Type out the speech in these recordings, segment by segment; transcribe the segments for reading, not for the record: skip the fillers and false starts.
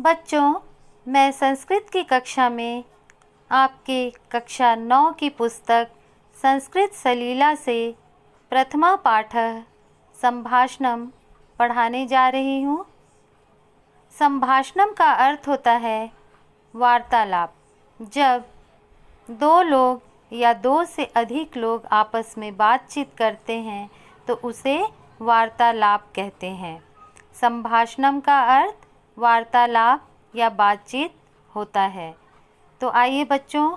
बच्चों, मैं संस्कृत की कक्षा में आपके कक्षा 9 की पुस्तक संस्कृत सलीला से प्रथमा पाठः संभाषणम पढ़ाने जा रही हूँ। संभाषणम का अर्थ होता है वार्तालाप। जब दो लोग या दो से अधिक लोग आपस में बातचीत करते हैं तो उसे वार्तालाप कहते हैं। संभाषणम का अर्थ वार्तालाप या बातचीत होता है। तो आइए बच्चों,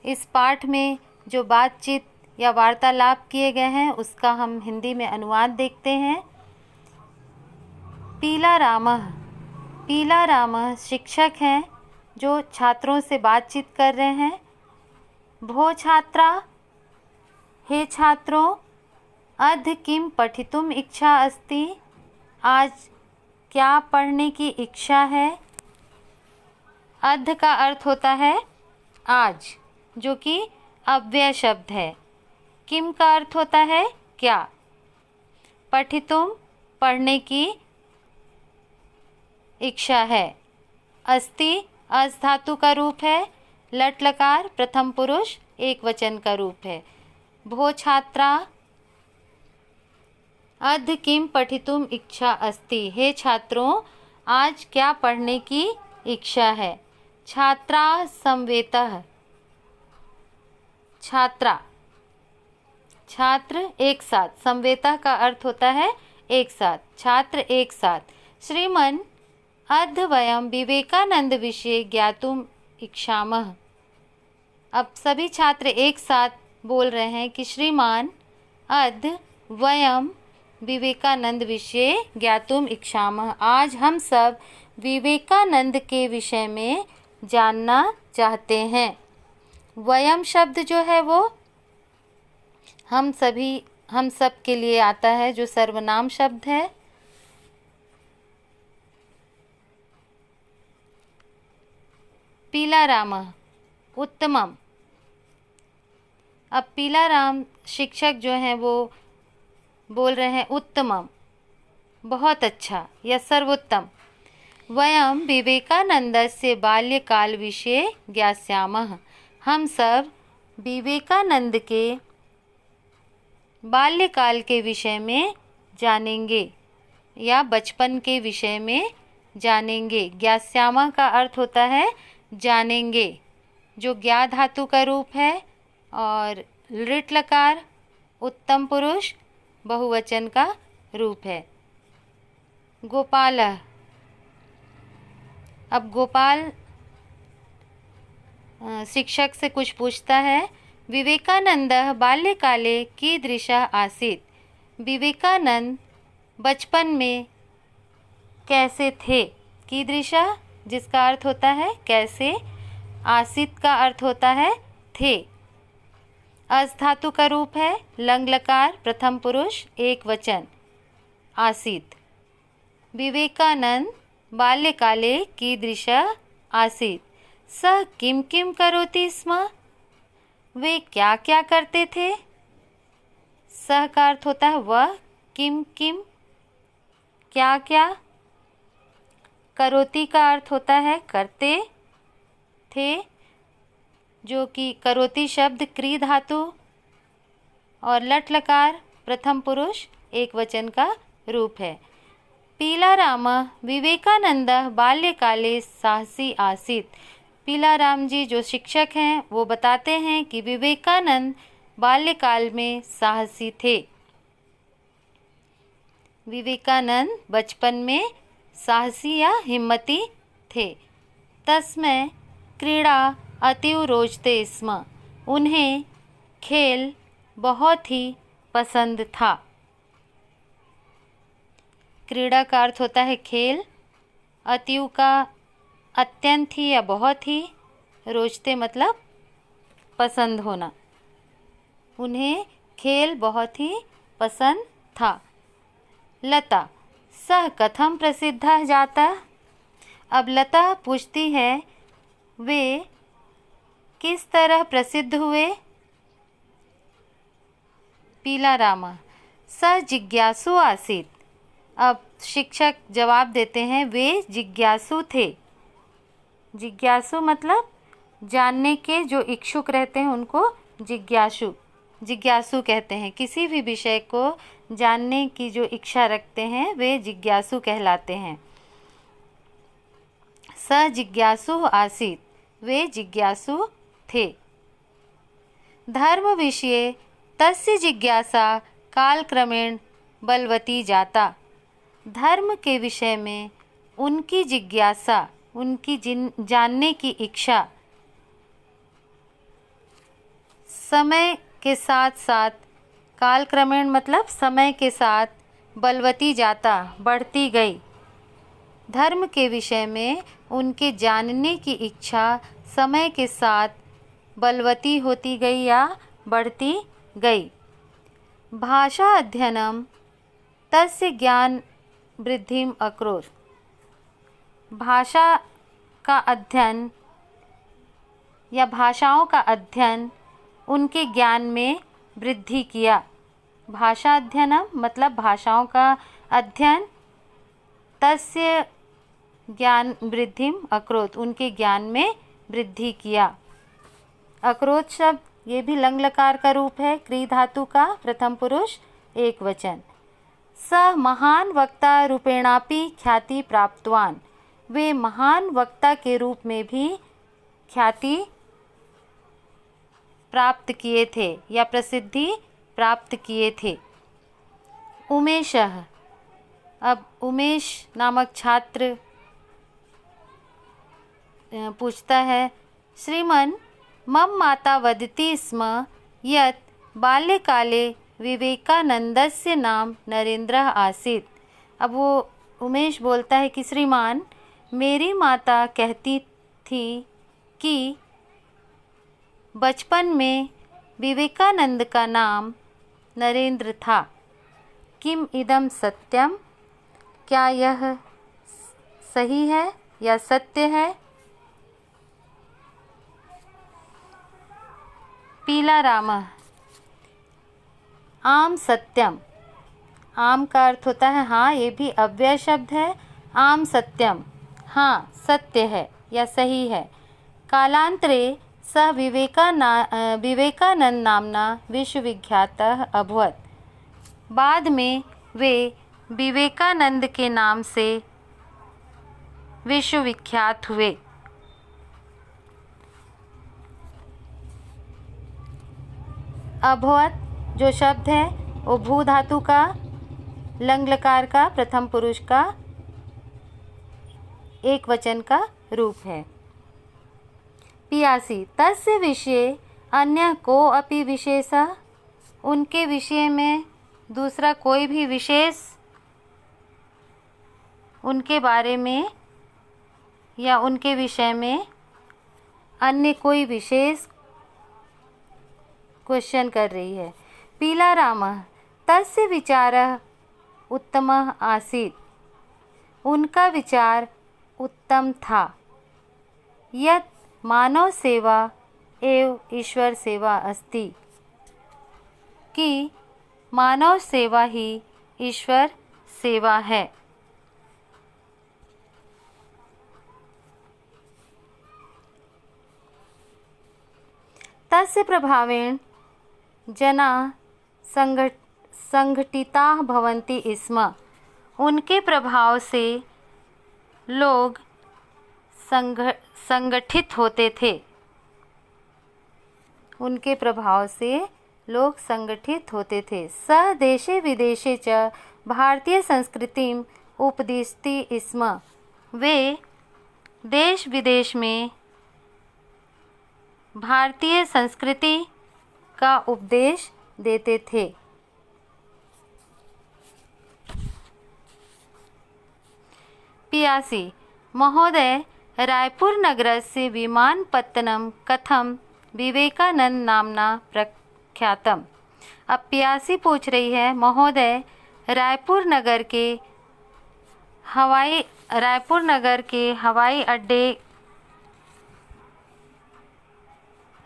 इस पाठ में जो बातचीत या वार्तालाप किए गए हैं उसका हम हिंदी में अनुवाद देखते हैं। पीला रामः शिक्षक हैं जो छात्रों से बातचीत कर रहे हैं। भो छात्रा, हे छात्रों, अद्य किम पठितुम इच्छा अस्ति, आज क्या पढ़ने की इच्छा है। अद्य का अर्थ होता है आज, जो कि अव्यय शब्द है। किम का अर्थ होता है क्या। पठितुम पढ़ने की इच्छा है। अस्ति अस धातु का रूप है। लट लकार प्रथम पुरुष एक वचन का रूप है। भो छात्रा, अद्य किम पठितुम इच्छा अस्ति, हे छात्रों, आज क्या पढ़ने की इच्छा है। छात्रा संवेतः, छात्रा छात्र एक साथ। संवेतः का अर्थ होता है एक साथ, छात्र एक साथ। श्रीमन अद्य वयम विवेकानंद विषये ज्ञातुम इच्छामः। अब सभी छात्र एक साथ बोल रहे हैं कि श्रीमान अद्य वयम विवेकानंद विषये ज्ञातुम इच्छामः, आज हम सब विवेकानंद के विषय में जानना चाहते हैं। वयम शब्द जो है वो हम सब के लिए आता है, जो सर्वनाम शब्द है। पीला रामः उत्तमम। अब पीला राम शिक्षक जो हैं वो बोल रहे हैं उत्तमम, बहुत अच्छा या सर्वोत्तम। वयम विवेकानंदस्य बाल्यकाल विषये ज्ञास्यामः, हम सब विवेकानंद के बाल्यकाल के विषय में जानेंगे या बचपन के विषय में जानेंगे। ज्ञास्यामः का अर्थ होता है जानेंगे, जो ज्ञा धातु का रूप है, और लृट लकार उत्तम पुरुष बहुवचन का रूप है। गोपालः, अब गोपाल शिक्षक से कुछ पूछता है। विवेकानंदः बाल्यकाले कीदृशः आसीत्, विवेकानंद बचपन में कैसे थे। कीदृशः जिसका अर्थ होता है कैसे, आसीत् का अर्थ होता है थे। अस धातु का रूप है। लंग लकार प्रथम पुरुष एक वचन आसीत्। विवेकानंद बाल्यकाले कीदृशः आसीत्, सः किं किं करोति स्म, वे क्या क्या करते थे। सः का अर्थ होता है वह, किम किम क्या क्या, करोति का अर्थ होता है करते थे, जो कि करोति शब्द क्री धातु और लट लकार प्रथम पुरुष एक वचन का रूप है। पीला रामः विवेकानंदः बाल्यकाले साहसी आसीत्, पीला राम जी जो शिक्षक हैं वो बताते हैं कि विवेकानंद बाल्यकाल में साहसी थे। विवेकानंद बचपन में साहसी या हिम्मती थे। तस्मै क्रीड़ा अतीव रोचते स्म, उन्हें खेल बहुत ही पसंद था। क्रीड़ा का अर्थ होता है खेल, अतीव का अत्यंत ही या बहुत ही, रोचते मतलब पसंद होना। उन्हें खेल बहुत ही पसंद था। लता सः कथम प्रसिद्धः जातः, अब लता पूछती है वे किस तरह प्रसिद्ध हुए। पीला रामः सः जिज्ञासु आसीत्, अब शिक्षक जवाब देते हैं वे जिज्ञासु थे। जिज्ञासु मतलब जानने के जो इच्छुक रहते हैं उनको जिज्ञासु कहते हैं। किसी भी विषय को जानने की जो इच्छा रखते हैं वे जिज्ञासु कहलाते हैं। स जिज्ञासु आसीत्, वे जिज्ञासु थे। धर्म विषये तस्य जिज्ञासा कालक्रमेण बलवती जाता, धर्म के विषय में उनकी जिज्ञासा, उनकी जानने की इच्छा समय के साथ साथ, कालक्रमेण मतलब समय के साथ, बलवती जाता बढ़ती गई। धर्म के विषय में उनके जानने की इच्छा समय के साथ बलवती होती गई या बढ़ती गई। भाषा अध्ययनम तस्य ज्ञान वृद्धिम अकरोत्, भाषा का अध्ययन या भाषाओं का अध्ययन उनके ज्ञान में वृद्धि किया। भाषा अध्ययनम मतलब भाषाओं का अध्ययन, तस्य ज्ञान वृद्धिम अकरोत्, उनके ज्ञान में वृद्धि किया। अकरोत् शब्द ये भी लंग लकार का रूप है, क्री धातु का प्रथम पुरुष एक वचन। स महान वक्ता रूपेणापि ख्याति प्राप्तवान, वे महान वक्ता के रूप में भी ख्याति प्राप्त किए थे या प्रसिद्धि प्राप्त किए थे। उमेशः, अब उमेश नामक छात्र पूछता है, श्रीमन् मम माता वदति स्म यत् बाल्यकाले विवेकानंदस्य नाम नरेंद्रः आसीत्। अब वो उमेश बोलता है कि श्रीमान, मेरी माता कहती थी कि बचपन में विवेकानंद का नाम नरेंद्र था। किम इदम सत्यम, क्या यह सही है या सत्य है? पीला रामः, आम सत्यम, आम का अर्थ होता है हाँ, ये भी अव्यय शब्द है। आम सत्यम, हाँ सत्य है या सही है। कालांतरे सः विवेकानंद नामना विश्वविख्यातः अभवत्, बाद में वे विवेकानंद के नाम से विश्वविख्यात हुए। अभवत् जो शब्द है वो भू धातु का लंग लकार का प्रथम पुरुष का एक वचन का रूप है। 82 तस्य विषये अन्य को अपि विशेषः, उनके विषय में दूसरा कोई भी विशेष, उनके बारे में या उनके विषय में अन्य कोई विशेष क्वेश्चन कर रही है। पीला रामः तस्य विचारः उत्तमः आसीत्, उनका विचार उत्तम था। यत् मानव सेवा एव ईश्वर सेवा अस्ति, कि मानव सेवा ही ईश्वर सेवा है। तस्य प्रभावेण जनाः संघटिताः भवन्ति स्म, उनके प्रभाव से लोग संगठित होते थे। उनके प्रभाव से लोग संगठित होते थे। सः देशे विदेशे च भारतीय संस्कृतिम उपदिशति स्म, वे देश विदेश में भारतीय संस्कृति का उपदेश देते थे। पियासी महोदय, रायपुर नगरस्य विमानपत्तनं कथं विवेकानंद नामना प्रख्यातम। अब पियासी पूछ रही है, महोदय रायपुर नगर के हवाई अड्डे,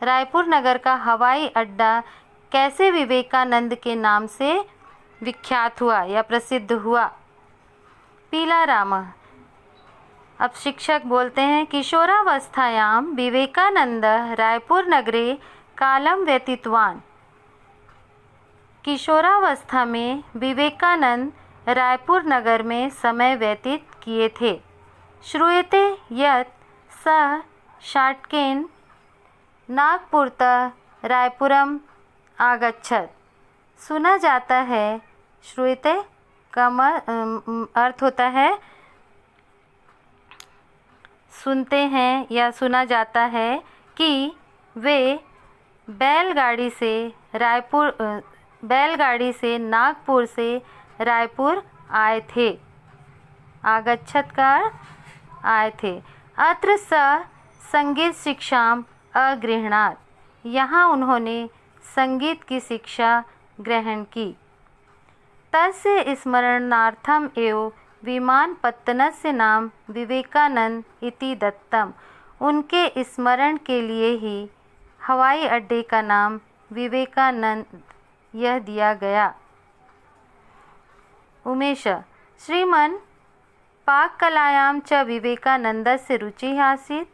रायपुर नगर का हवाई अड्डा कैसे विवेकानंद के नाम से विख्यात हुआ या प्रसिद्ध हुआ। पीला रामः, अब शिक्षक बोलते हैं, किशोरावस्थायां विवेकानंदः रायपुरनगरे कालं व्यतीतवान्। किशोरावस्था में विवेकानंद रायपुर नगर में समय व्यतीत किए थे। श्रूयते यत् सः शाट्केन नागपुरतः रायपुरम आगच्छत्। सुना जाता है, श्रूयते का अर्थ होता है सुनते हैं या सुना जाता है कि वे बैलगाड़ी से नागपुर से रायपुर आए थे। आगच्छत का आए थे। अत्र सः संगीत शिक्षाम अगृह्णात्। यहाँ उन्होंने संगीत की शिक्षा ग्रहण की। तस्य स्मरणार्थम एव विमानपत्तनस्य नाम विवेकानंद इति दत्तम। उनके स्मरण के लिए ही हवाई अड्डे का नाम विवेकानंद यह दिया गया। उमेश, श्रीमन् पाककलायां च विवेकानंदस्य रुचिः आसीत्।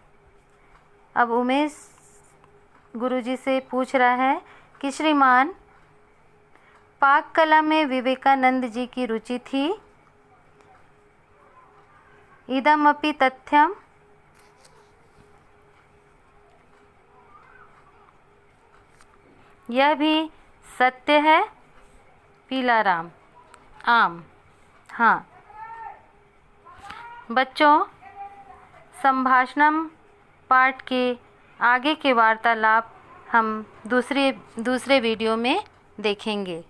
अब उमेश गुरुजी से पूछ रहा है कि श्रीमान पाक कला में विवेकानंद जी की रुचि थी। इदमपि तथ्यम, यह भी सत्य है। पीलाराम, आम, हाँ। बच्चों, संभाषणम पाठ के आगे के वार्तालाप हम दूसरे वीडियो में देखेंगे।